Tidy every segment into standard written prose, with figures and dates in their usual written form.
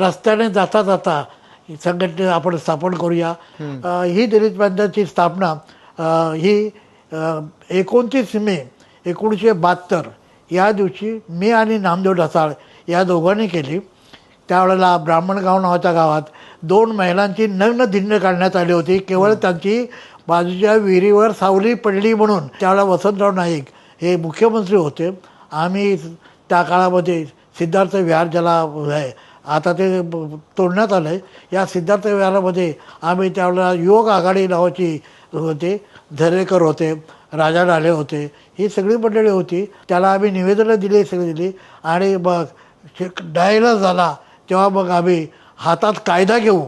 रस्त्याने जाता जाता संघटना आपण स्थापन करूया. ही दलित बँकाची स्थापना ही 29 मे 1972 या दिवशी मी आणि नामदेव ढसाळ या दोघांनी केली. त्यावेळेला ब्राह्मणगाव नावाच्या गावात 2 महिलांची नग्न धिंड काढण्यात आली होती. केवळ त्यांची बाजूच्या विहिरीवर सावली पडली म्हणून. त्यावेळेला वसंतराव नाईक हे मुख्यमंत्री होते. आम्ही त्या काळामध्ये सिद्धार्थ विहार ज्याला आहे आता ते तोडण्यात आलं आहे, या सिद्धार्थ विहारामध्ये आम्ही त्यावेळेला युवक आघाडी नावाची होते, धरेकर होते, राजा ढाले होते, ही सगळी मंडळी होती. त्याला आम्ही निवेदनं दिली, सगळी दिली. आणि मग डायलॉग झाला तेव्हा मग आम्ही हातात कायदा घेऊ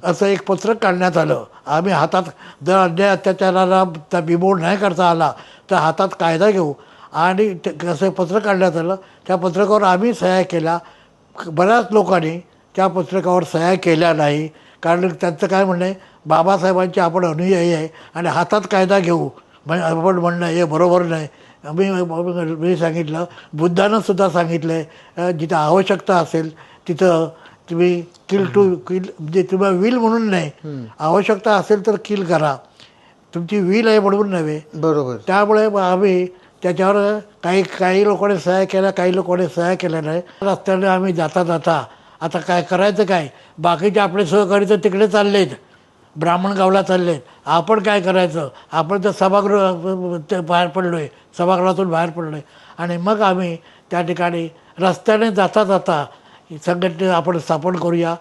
असं एक पत्रक काढण्यात आलं. आम्ही हातात जर अन्याय अत्याचाराला त्या बिमोड नाही करता आला तर हातात कायदा घेऊ आणि असं पत्रक काढण्यात आलं. त्या पत्रकावर आम्ही सह्या केल्या. बऱ्याच लोकांनी त्या पत्रकावर सह्या केल्या नाही, कारण त्यांचं काय म्हणणं आहे, बाबासाहेबांचे आपण अनुयायी आहे आणि हातात कायदा घेऊ आपण म्हणणं हे बरोबर नाही. मी सांगितलं, बुद्धानं सुद्धा सांगितलं आहे जिथं आवश्यकता असेल तिथं तुम्ही किल टू किल, म्हणजे तुम्हाला विल म्हणून नाही, आवश्यकता असेल तर किल करा, तुमची विल आहे म्हणून नव्हे. बरोबर. त्यामुळे आम्ही त्याच्यावर काही लोकांनी सह्या केल्या, काही लोकांनी सह्या केल्या नाही. रस्त्याने आम्ही जाता जाता आता काय करायचं, काय बाकीचे आपले सहकारी तर तिकडे चाललेत, ब्राह्मणगावला चाललेत, आपण काय करायचं. आपण तर सभागृह बाहेर पडलो आहे, सभागृहातून बाहेर पडलो आहे. आणि मग आम्ही त्या ठिकाणी रस्त्याने जाता जाता संघटना आपण स्थापन करूया.